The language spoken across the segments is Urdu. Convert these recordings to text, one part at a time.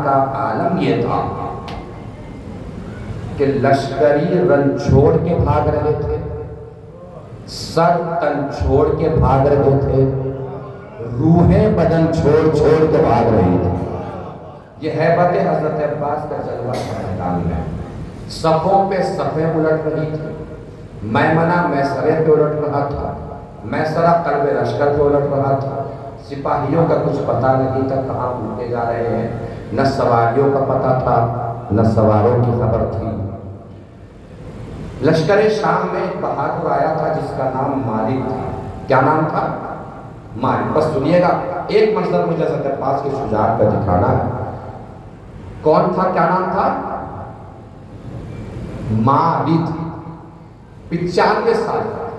کا عالم یہ تھا کہ لشکری رن چھوڑ کے بھاگ رہے تھے، سر تن چھوڑ کے بھاگ رہے تھے، روحیں بدن چھوڑ چھوڑ کے بھاگ رہی تھی۔ یہ ہیبت حضرت عباس کا جلوہ تھا میدان میں۔ صفوں پہ صفیں الٹ رہی تھی، میمنہ میسرے پہ الٹ رہا تھا، میسرہ قلب لشکر پہ الٹ رہا تھا۔ سپاہیوں کا کچھ پتہ نہیں تھا کہاں اٹھے جا رہے ہیں، نہ سواریوں کا پتہ تھا نہ سواروں کی خبر تھی۔ لشکر شام میں ایک بہادر آیا تھا جس کا نام مالک تھا۔ کیا نام تھا؟ مالک۔ بس سنیے گا، ایک منظر مجھے حضرت عباس کی شجاعت کا دکھانا ہے۔ کون تھا؟ کیا نام تھا؟ مالک۔ 95 سال کا،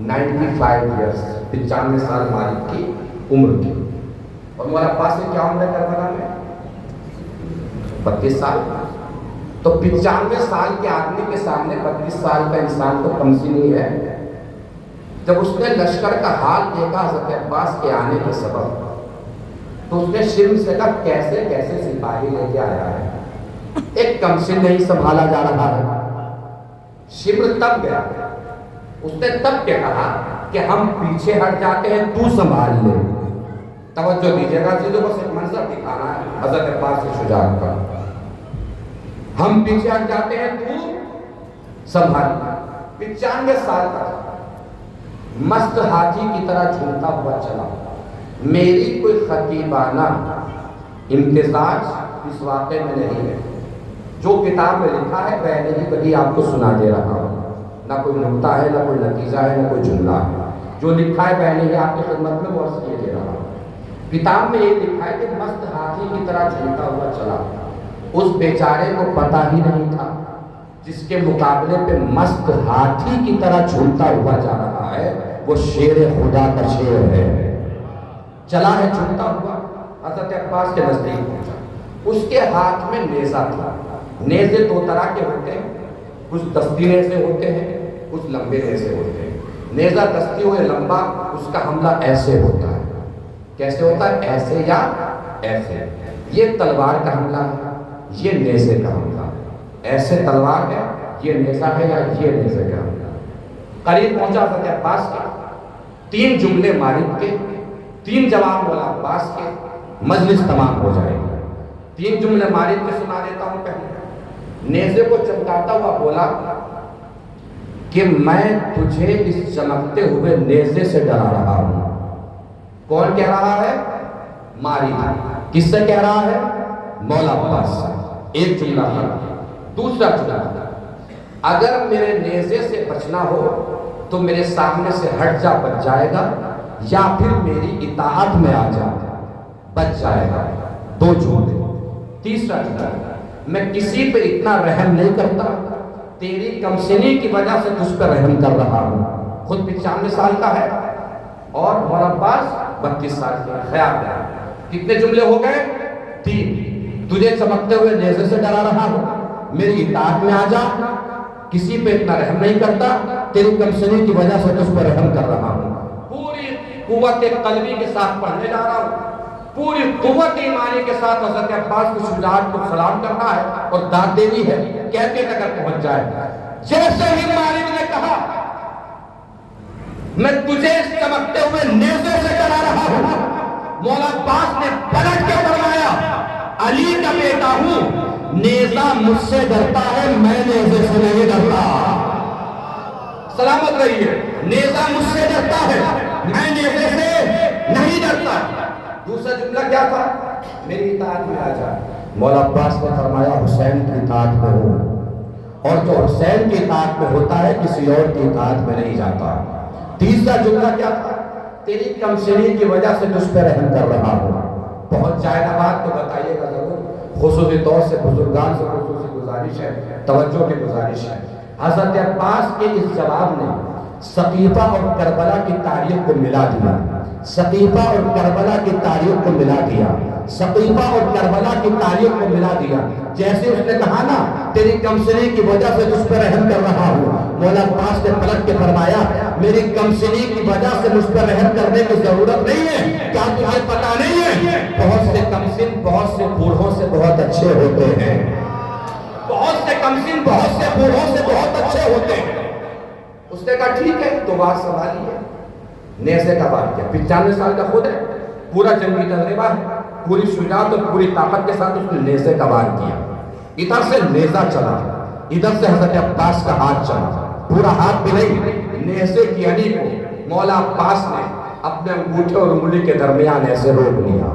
95 ایئرس، 95 سال مالک کی عمر تھی۔ اور مولا عباس نے کیا عمر ہے کربلا میں؟ 32 سال۔ تو 95 سال کے آدمی کے سامنے 32 سال کا انسان تو کمزی نہیں ہے۔ جب اس نے لشکر کا حال دیکھا حضرت عباس کے آنے کے سبب، تو اس نے شرم سے کہا کیسے کیسے سپاہی لے کے آیا ہے، ایک کمسن نہیں سنبھالا جا رہا ہے۔ شمر تب گیا، اس نے تب کیا کہا کہ ہم پیچھے ہٹ جاتے ہیں، تو سنبھال لے۔ توجہ دیجیے گا جی، بس ایک منظر دکھانا ہے حضرت عباس کی شجاعت کا۔ ہم پیچھے ہٹ جاتے ہیں، تو سنبھال۔ 95 سال کا مست ہاتھی کی طرح جھومتا ہوا چلا۔ میری کوئی خطیبانہ امتزاج اس واقعے میں نہیں ہے۔ جو کتاب میں لکھا ہے میں نے کبھی آپ کو سنا دے رہا ہوں، نہ کوئی نقطہ ہے نہ کوئی نتیجہ ہے نہ کوئی جملہ ہے۔ جو لکھا ہے میں نے آپ کی خدمت میں غور سے دے رہا ہوں۔ کتاب میں یہ لکھا ہے کہ مست ہاتھی کی طرح جھومتا ہوا چلا۔ اس بیچارے کو پتہ ہی نہیں تھا جس کے مقابلے پہ مست ہاتھی کی طرح جھومتا ہوا جا رہا ہے وہ شیر خدا کا شیر ہے۔ چلا ہے جھومتا ہوا، حضرت عباس کے نزدیک پہنچا۔ اس کے ہاتھ میں نیزہ تھا۔ نیزے دو طرح کے ہوتے ہیں، کچھ دستی نیزے ہوتے ہیں، کچھ لمبے نیزے ہوتے ہیں۔ نیزہ دستی ہوئے لمبا، اس کا حملہ ایسے ہوتا ہے۔ کیسے ہوتا ہے؟ ایسے یا ایسے۔ یہ تلوار کا حملہ ہے، یہ نیزے کا حملہ۔ ایسے تلوار ہے، یہ نیزہ ہے، یا یہ نیزے کا حملہ۔ قریب پہنچا حضرت عباس کے، 3 جملے مالک کے، 3 جواب مولا عباس کے، مجلس تمام ہو جائے گی۔ 3 جملے مالک کے سنا دیتا ہوں۔ پہلے نیزے کو چمکاتا ہوا بولا کہ میں تجھے اس چمکتے ہوئے نیزے سے ڈرا رہا ہوں۔ کون کہہ رہا ہے؟ مالک۔ کس سے کہہ رہا ہے؟ مولا عباس سے۔ ایک جملہ ہے۔ دوسرا جملہ، اگر میرے نیزے سے بچنا ہو تو میرے سامنے سے ہٹ جا، بچ جائے گا، یا پھر میری اطاعت میں آ جا، بچ جائے گا۔ 2 جملے۔ تیسرا جملہ، میں کسی پہ اتنا رحم نہیں کرتا، تیری کمسنی کی وجہ سے تجھ پہ رحم کر رہا ہوں۔ خود 95 سال کا ہے اور مولا عباس 32 سال کا۔ خیال ہے کتنے جملے ہو گئے؟ 3۔ تجھے چمکتے ہوئے نیزے سے ڈرا رہا ہوں، میری اطاعت میں آ جا، کسی پہ اتنا رحم نہیں کرتا، تیری کمسنی کی وجہ سے تجھ پہ رحم کر رہا ہوں۔ پوری قوت قلبی کے ساتھ پڑھنے جا رہا ہوں، پوری قوت ایمانی کے ساتھ حضرت عباس کی شجاعت کو سلام کرنا ہے اور داد دینی ہے، کہتے اگر پہنچ جائے۔ جیسے ہی مالک نے کہا میں تجھے اس چمکتے ہوئے نیزے سے ڈرا رہا ہوں، مولا عباس نے پلٹ کے فرمایا علی کا بیٹا ہوں، نیزہ مجھ سے ڈرتا ہے، میں نیزے سے نہیں ڈرتا۔ سلامت رہیے، نیزہ مجھ سے ڈرتا ہے، میں نیزے سے نہیں ڈرتا۔ دوسرا جملہ کیا تھا؟ میری اطاعت میں آ جا۔ مولا عباس نے فرمایا حسین کی اطاعت میں ہوں، اور جو حسین کی اطاعت میں ہوتا ہے کسی اور کی اطاعت میں نہیں جاتا۔ تیسرا جملہ کیا تھا؟ تیری کمسنی کی وجہ سے تجھ پہ رحم کر رہا ہوں۔ پہنچ جائے نا بات تو بتائیے گا ضرور۔ خصوصی طور سے بزرگان سے خصوصی گزارش ہے، توجہ کی گزارش ہے۔ حضرت عباس کے اس جواب نے سقیفہ اور کربلا کی تاریخ کو ملا دیا، سقیفہ اور کربلا کی تاریخ کو ملا دیا، سقیفہ اور کربلا کی تاریخ کو ملا دیا۔ جیسے اس نے کہا نا تیری کمسنی کی وجہ سے تجھ پہ رحم کر رہا ہوں، مولا عباس نے پلٹ کے فرمایا میری کمسنی کی وجہ سے مجھ پہ رحم کرنے کی ضرورت نہیں ہے، کیا تجھے پتا نہیں ہے بہت سے کمسن بہت سے بوڑھوں سے بہت اچھے اچھے ہوتے ہیں، بہت سے کمسن بہت سے بوڑھوں سے بہت اچھے ہوتے ہیں۔ اس نے کہا ٹھیک ہے تو بات سنبھالی ہے، نیزے کا وار کیا، 95 سال کا خود ہے، پورا جنگی تجربہ ہے، پوری شجاعت اور پوری طاقت کے ساتھ اس نے نیزے کا وار کیا۔ ادھر سے نیزہ چلا، ادھر سے حضرت عباس کا ہاتھ چلا، پورا ہاتھ بھی نہیں، نیزے کی علی کو مولا عباس نے اپنے انگوٹھے اور انگلی کے درمیان ایسے روک لیا،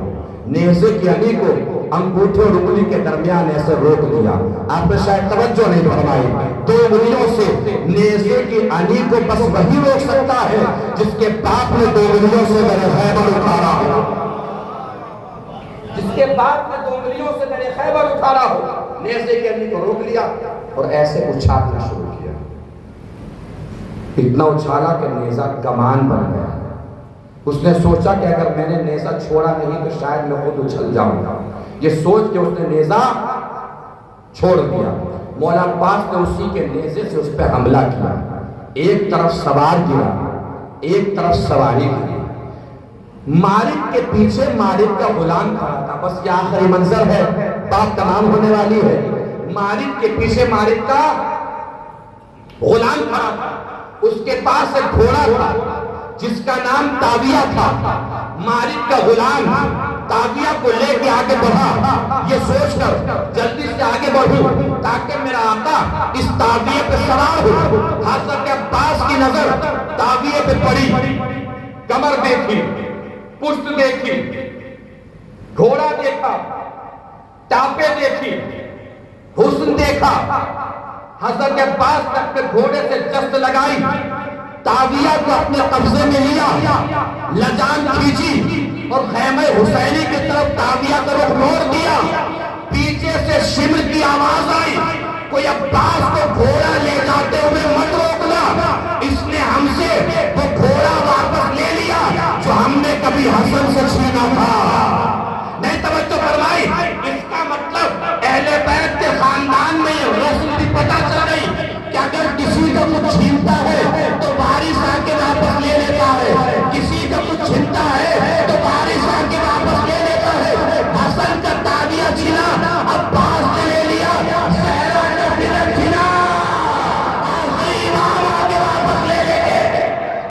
نیزے کی علی کو انگوٹھے اور انگلی کے درمیان ایسے روک لیا۔ آپ نے شاید توجہ نہیں فرمائی، دو انگلیوں سے نیزے کی علی کو بس وہی روک سکتا ہے جس کے باپ نے دو انگلیوں سے در خیبر اٹھارا ہو، جس کے باپ نے دو انگلیوں سے در خیبر اٹھارا ہو۔ نیزے کی علی کو روک لیا اور ایسے اچھالنا شروع کیا، اتنا اچھالا کہ نیزہ کمان بن گیا۔ اس نے سوچا کہ اگر میں نے نیزہ چھوڑا نہیں تو شاید میں خود اچھل جاؤں گا، یہ سوچ کے اس نے نیزہ چھوڑ دیا۔ مولا عباس نے اسی کے نیزے سے اس پہ حملہ کیا، ایک طرف سوار گرا، ایک طرف سواری گری۔ مالک کے پیچھے مالک کا غلام کھڑا تھا، بس یہ آخری منظر ہے، بات تمام ہونے والی ہے۔ مالک کے پیچھے مالک کا غلام کھڑا تھا، اس کے پاس ایک گھوڑا تھا جس کا نام تاویہ تھا۔ مالک کا غلام تاویہ کو لے کے آگے بڑھا، یہ سوچ کر جلدی سے آگے بڑھوں تاکہ میرا آقا اس تاویہ پہ سوار ہو۔ حضرت عباس کی نظر تاویہ پہ پڑی، کمر دیکھی، پشت دیکھی، گھوڑا دیکھا، ٹاپے دیکھی، حسن دیکھا۔ حضرت عباس نے اپنے گھوڑے سے جست لگائی، تاویہ کو اپنے قبضے میں لیا، لجام کھینچی اور خیمہ حسینی کی طرف تاویہ کا رخ موڑ دیا۔ پیچھے سے شمر کی آواز آئی، کوئی عباس کو گھوڑا